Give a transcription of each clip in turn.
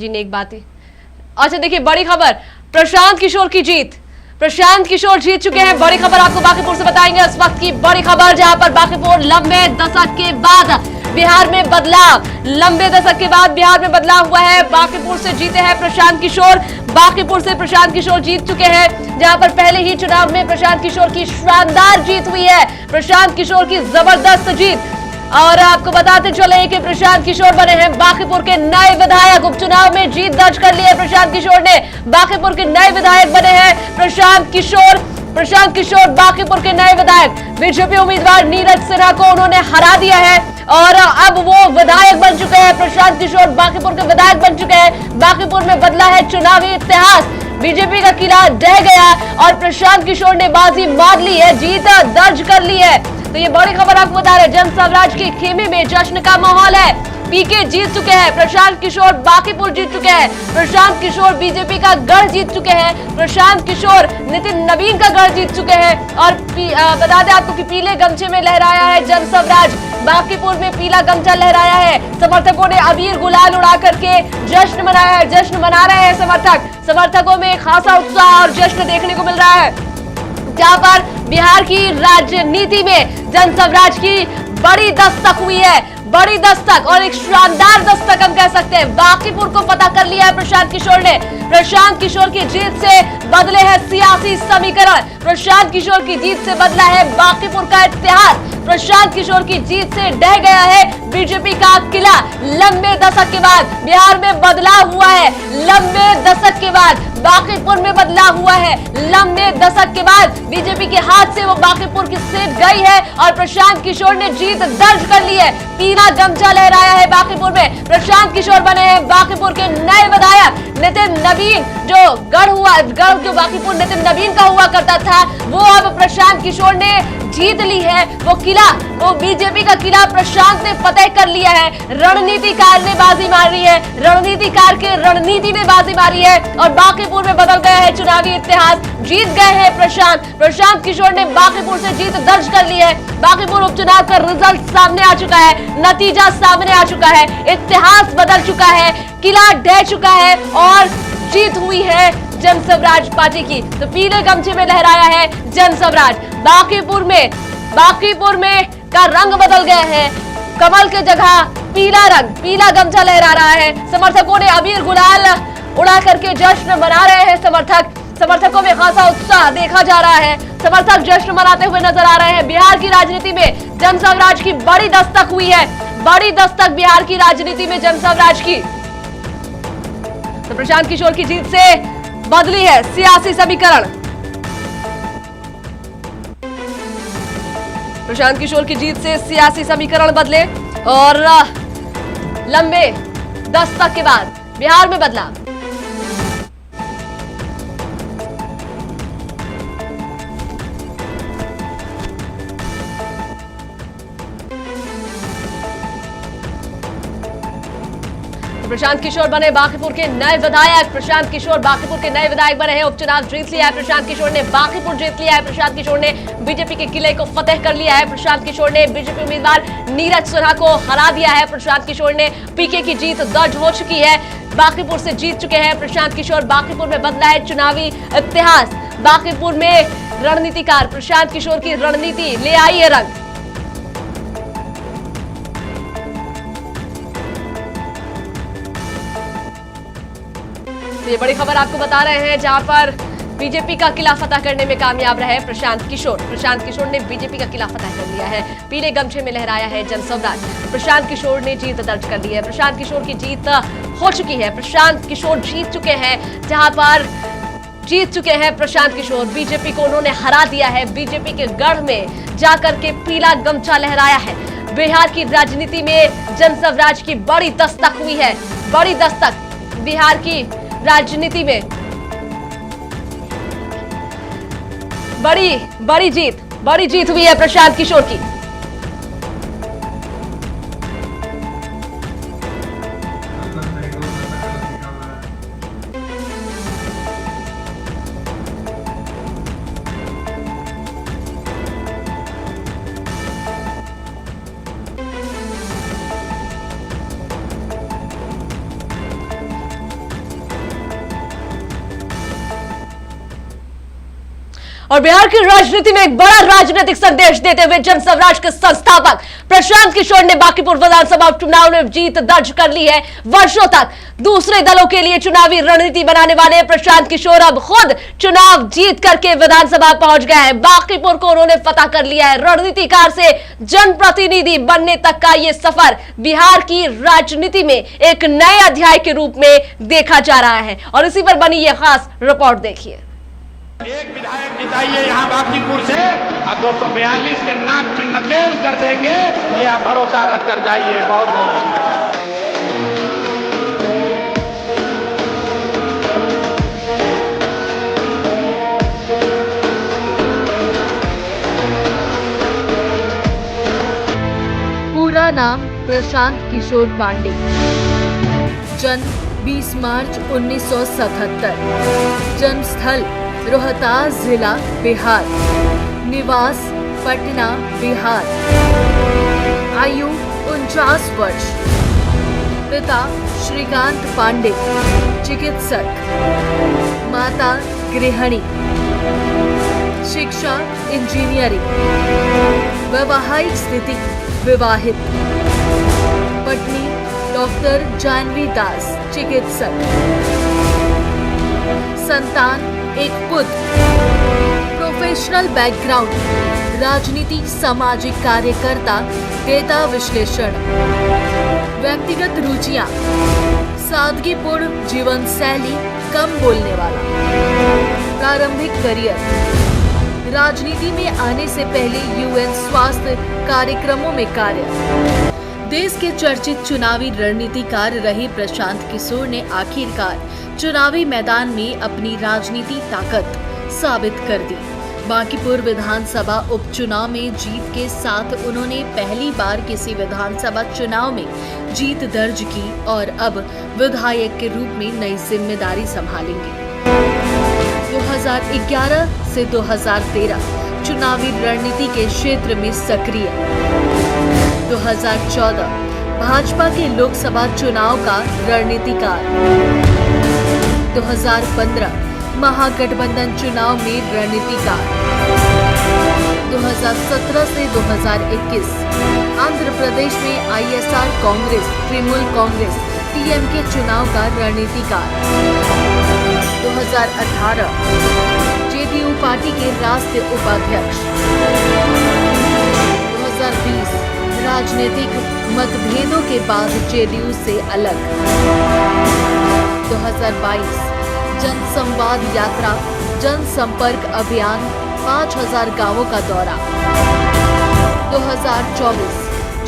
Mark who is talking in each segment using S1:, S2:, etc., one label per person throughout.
S1: जी ने एक बात ही। अच्छा देखिए, बड़ी खबर, प्रशांत किशोर की जीत। प्रशांत किशोर जीत चुके हैं। बड़ी खबर आपको बांकीपुर से बताएंगे इस वक्त की बड़ी खबर, जहां पर बांकीपुर लंबे दशक के बाद बिहार में बदलाव, लंबे दशक के बाद बिहार में बदलाव हुआ है। बांकीपुर से जीते हैं प्रशांत किशोर। बांकीपुर से प्रशांत किशोर जीत चुके हैं, जहां पर पहले ही चुनाव में प्रशांत किशोर की शानदार जीत हुई है। प्रशांत किशोर की जबरदस्त जीत। और आपको बताते चले कि प्रशांत किशोर बने हैं बांकीपुर के नए विधायक। उपचुनाव में जीत दर्ज कर ली है प्रशांत किशोर ने। बांकीपुर के नए विधायक बने हैं प्रशांत किशोर। प्रशांत किशोर बांकीपुर के नए विधायक। बीजेपी उम्मीदवार नीरज सिन्हा को उन्होंने हरा दिया है और अब वो विधायक बन चुके हैं। प्रशांत किशोर बांकीपुर के विधायक बन चुके हैं। बांकीपुर में बदला है चुनावी इतिहास। बीजेपी का किला ढह गया और प्रशांत किशोर ने बाजी मार ली है, जीत दर्ज कर ली है। तो ये बड़ी खबर आपको बता रहे, जन स्वराज की खेमे में जश्न का माहौल है। पीके जीत चुके हैं, प्रशांत किशोर बांकीपुर जीत चुके हैं। प्रशांत किशोर बीजेपी का गढ़ जीत चुके हैं। प्रशांत किशोर नितिन नवीन का गढ़ जीत चुके हैं। और बता दें आपको कि पीले गमछे में लहराया है जन स्वराज। बांकीपुर में पीला गमछा लहराया है। समर्थकों ने अबीर गुलाल उड़ा करके जश्न मनाया है। जश्न मना रहे हैं समर्थकों में खासा उत्साह और जश्न देखने को मिल रहा है, जहां पर बिहार की राजनीति में जन स्वराज की बड़ी दस्तक हुई है। बड़ी दस्तक और एक शानदार दस्तक हम कह सकते हैं। बांकीपुर को पता कर लिया है प्रशांत किशोर ने। प्रशांत किशोर की जीत से बदले हैं सियासी समीकरण। प्रशांत किशोर की जीत से बदला है बांकीपुर का इतिहास। प्रशांत किशोर की जीत से ढह गया है बीजेपी का किला। लंबे दशक के बाद बिहार में बदलाव हुआ है। लंबे दशक के बाद बांकीपुर में बदलाव हुआ है। लंबे दशक के बाद बीजेपी के हाथ से वो बांकीपुर की सीट गई है और प्रशांत किशोर ने जीत दर्ज कर ली है। पीला गमछा लहराया है बांकीपुर में। प्रशांत किशोर बने हैं बांकीपुर के नए विधायक। नितिन नवीन जो गढ़ जो बांकीपुर नितिन नवीन का हुआ करता था, वो अब प्रशांत किशोर ने जीत ली है। वो बीजेपी का किला प्रशांत ने फतेह कर लिया है। रणनीतिकार ने बाजी मारी है। रणनीतिकार के रणनीति ने बाजी मारी है और बांकीपुर में बदल गया है चुनावी इतिहास। जीत गए हैं प्रशांत किशोर ने बांकीपुर से जीत दर्ज कर ली है। बांकीपुर उपचुनाव का रिजल्ट सामने आ चुका है, नतीजा सामने आ चुका है, इतिहास बदल चुका है, किला ढह चुका है और जीत हुई है जन स्वराज पार्टी की। तो पीले गमछे में लहराया है जन स्वराज। बांकीपुर में का रंग बदल गया है। कमल के जगह पीला रंग, पीला गमछा लहरा रहा है। समर्थकों ने अबीर गुलाल उड़ा करके जश्न मना रहे हैं। समर्थकों में खासा उत्साह देखा जा रहा है। समर्थक जश्न मनाते हुए नजर आ रहे हैं। बिहार की राजनीति में जन स्वराज की बड़ी दस्तक हुई है। बड़ी दस्तक बिहार की राजनीति में जन स्वराज की। तो प्रशांत किशोर की जीत से बदली है सियासी समीकरण। प्रशांत किशोर की जीत से सियासी समीकरण बदले और लंबे दस्तक के बाद बिहार में बदलाव। प्रशांत किशोर बने बांकीपुर के नए विधायक। प्रशांत किशोर बांकीपुर के नए विधायक बने हैं। उपचुनाव जीत लिया है प्रशांत किशोर ने। बांकीपुर जीत लिया है प्रशांत किशोर ने। बीजेपी के किले को फतेह कर लिया है प्रशांत किशोर ने। बीजेपी उम्मीदवार नीरज सिन्हा को हरा दिया है प्रशांत किशोर ने। पीके की जीत दर्ज हो चुकी है। बांकीपुर से जीत चुके हैं प्रशांत किशोर। बांकीपुर में बदला है चुनावी इतिहास। बांकीपुर में रणनीतिकार प्रशांत किशोर की रणनीति ले आई है रंग। ये बड़ी खबर आपको बता रहे हैं, जहां पर बीजेपी का किला फतह करने में कामयाब रहे प्रशांत किशोर। प्रशांत किशोर ने बीजेपी का किला फतह कर लिया है। पीले गमछे में लहराया है जन स्वराज। प्रशांत किशोर ने जीत दर्ज कर ली है। प्रशांत किशोर की जीत हो चुकी है। प्रशांत किशोर जीत चुके हैं, जहां पर जीत चुके हैं प्रशांत किशोर। बीजेपी को उन्होंने हरा दिया है। बीजेपी के गढ़ में जाकर के पीला गमछा लहराया है। बिहार की राजनीति में जन स्वराज की बड़ी दस्तक हुई है। बड़ी दस्तक बिहार की राजनीति में बड़ी जीत हुई है प्रशांत किशोर की। और बिहार की राजनीति में एक बड़ा राजनीतिक संदेश देते हुए जन स्वराज के संस्थापक प्रशांत किशोर ने बांकीपुर विधानसभा उपचुनाव में जीत दर्ज कर ली है। वर्षों तक दूसरे दलों के लिए चुनावी रणनीति बनाने वाले प्रशांत किशोर अब खुद चुनाव जीत करके विधानसभा पहुंच गए हैं। बांकीपुर को उन्होंने फतह कर लिया है। रणनीतिकार से जनप्रतिनिधि बनने तक का यह सफर बिहार की राजनीति में एक नए अध्याय के रूप में देखा जा रहा है और इसी पर बनी यह खास रिपोर्ट देखिए।
S2: एक विधायक जिताइए यहाँ बांकीपुर से और 242 के नाक की नकेल कर देंगे, ये आप भरोसा रख कर जाइए। बहुत
S3: पूरा नाम प्रशांत किशोर पांडे, जन्म 20 मार्च 1977, जन्म स्थल रोहतास जिला बिहार, निवास पटना बिहार, आयु 49 वर्ष, पिता श्रीकांत पांडे चिकित्सक, माता गृहिणी, शिक्षा इंजीनियरिंग, वैवाहिक स्थिति विवाहित, पत्नी डॉक्टर जानवी दास चिकित्सक, संतान एक पुत्र, प्रोफेशनल बैकग्राउंड राजनीति, सामाजिक कार्यकर्ता, डेटा विश्लेषण, व्यक्तिगत रुचियां, सादगीपूर्ण जीवन शैली, कम बोलने वाला, प्रारंभिक करियर, राजनीति में आने से पहले यूएन स्वास्थ्य कार्यक्रमों में कार्य। देश के चर्चित चुनावी रणनीतिकार रहे प्रशांत किशोर ने आखिरकार चुनावी मैदान में अपनी राजनीति ताकत साबित कर दी। बांकीपुर विधानसभा उपचुनाव में जीत के साथ उन्होंने पहली बार किसी विधानसभा चुनाव में जीत दर्ज की और अब विधायक के रूप में नई जिम्मेदारी संभालेंगे। 2011 से 2013 चुनावी रणनीति के क्षेत्र में सक्रिय। 2014 भाजपा के लोकसभा चुनाव का रणनीतिकार। 2015 महागठबंधन चुनाव में रणनीतिकार। 2017 से 2021 आंध्र प्रदेश में आईएसआर कांग्रेस, तृणमूल कांग्रेस, टीएमके चुनाव का रणनीतिकार। 2018 जेडीयू पार्टी के राष्ट्रीय उपाध्यक्ष। 2020 राजनीतिक मतभेदों के बाद जेडीयू से अलग। 2022 जनसंवाद यात्रा, जनसंपर्क अभियान, 5000 गांवों का दौरा। 2024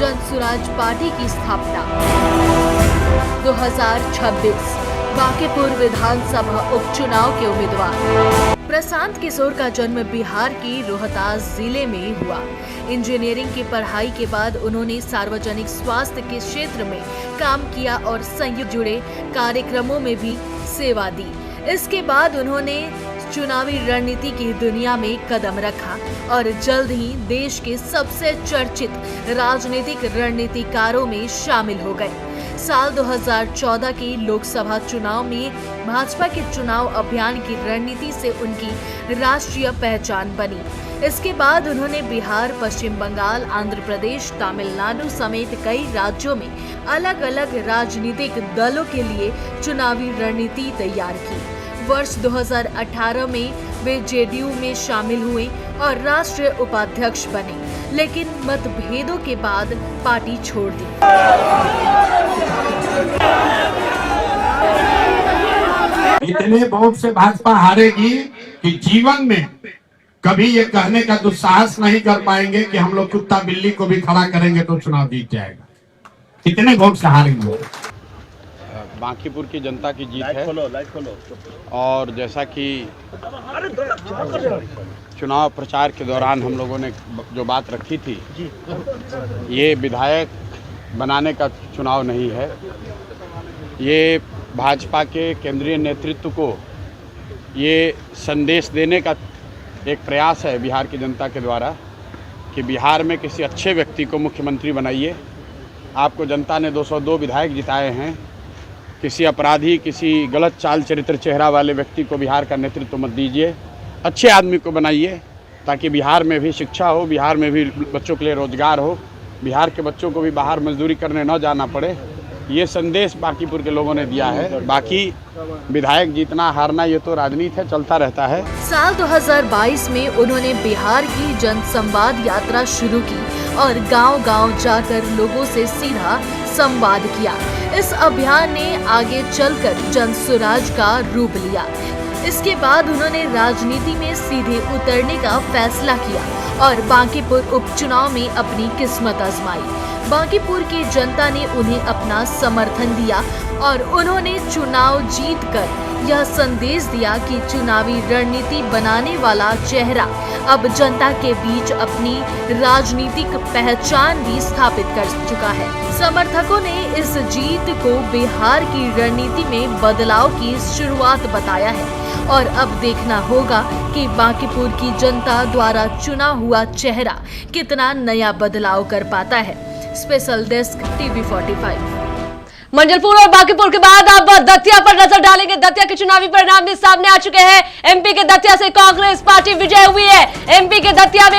S3: जनसुराज पार्टी की स्थापना। 2026 बांकीपुर विधानसभा उपचुनाव के उम्मीदवार। प्रशांत किशोर का जन्म बिहार के रोहतास जिले में हुआ। इंजीनियरिंग की पढ़ाई के बाद उन्होंने सार्वजनिक स्वास्थ्य के क्षेत्र में काम किया और संयुक्त जुड़े कार्यक्रमों में भी सेवा दी। इसके बाद उन्होंने चुनावी रणनीति की दुनिया में कदम रखा और जल्द ही देश के सबसे चर्चित राजनीतिक रणनीतिकारों में शामिल हो गए। साल 2014 के लोकसभा चुनाव में भाजपा के चुनाव अभियान की रणनीति से उनकी राष्ट्रीय पहचान बनी। इसके बाद उन्होंने बिहार, पश्चिम बंगाल, आंध्र प्रदेश, तमिलनाडु समेत कई राज्यों में अलग अलग राजनीतिक दलों के लिए चुनावी रणनीति तैयार की। वर्ष 2018 में वे जेडीयू में शामिल हुए और राष्ट्रीय उपाध्यक्ष बने, लेकिन मतभेदों के बाद पार्टी छोड़ दी।
S2: इतने वोट से भाजपा हारेगी कि जीवन में कभी ये कहने का दुस्साहस नहीं कर पाएंगे कि हम लोग कुत्ता बिल्ली को भी खड़ा करेंगे तो चुनाव जीत जाएगा। इतने वोट से हारेंगे।
S4: बांकीपुर की जनता की जीत है और जैसा कि चुनाव प्रचार के दौरान हम लोगों ने जो बात रखी थी, ये विधायक बनाने का चुनाव नहीं है, ये भाजपा के केंद्रीय नेतृत्व को ये संदेश देने का एक प्रयास है बिहार की जनता के द्वारा कि बिहार में किसी अच्छे व्यक्ति को मुख्यमंत्री बनाइए। आपको जनता ने 202 विधायक जिताए हैं, किसी अपराधी, किसी गलत चाल चरित्र चेहरा वाले व्यक्ति को बिहार का नेतृत्व मत दीजिए। अच्छे आदमी को बनाइए, ताकि बिहार में भी शिक्षा हो, बिहार में भी बच्चों के लिए रोजगार हो, बिहार के बच्चों को भी बाहर मजदूरी करने न जाना पड़े। ये संदेश बांकीपुर के लोगों ने दिया है। बाकी विधायक जीतना हारना ये तो राजनीति है, चलता रहता है।
S3: साल 2022 में उन्होंने बिहार की जन संवाद यात्रा शुरू की और गांव-गांव जाकर लोगों से सीधा संवाद किया। इस अभियान ने आगे चलकर जन स्वराज का रूप लिया। इसके बाद उन्होंने राजनीति में सीधे उतरने का फैसला किया और बांकीपुर उपचुनाव में अपनी किस्मत आजमाई। बांकीपुर की जनता ने उन्हें अपना समर्थन दिया और उन्होंने चुनाव जीतकर यह संदेश दिया कि चुनावी रणनीति बनाने वाला चेहरा अब जनता के बीच अपनी राजनीतिक पहचान भी स्थापित कर चुका है। समर्थकों ने इस जीत को बिहार की रणनीति में बदलाव की शुरुआत बताया है और अब देखना होगा कि बांकीपुर की जनता द्वारा चुना हुआ चेहरा कितना नया बदलाव कर पाता है। Special desk TV 45।
S1: मंजलपुर और बांकीपुर के बाद अब दतिया पर नजर डालेंगे। दतिया के चुनावी परिणाम भी सामने आ चुके हैं। एमपी के दतिया से कांग्रेस पार्टी विजय हुई है। एमपी के दतिया में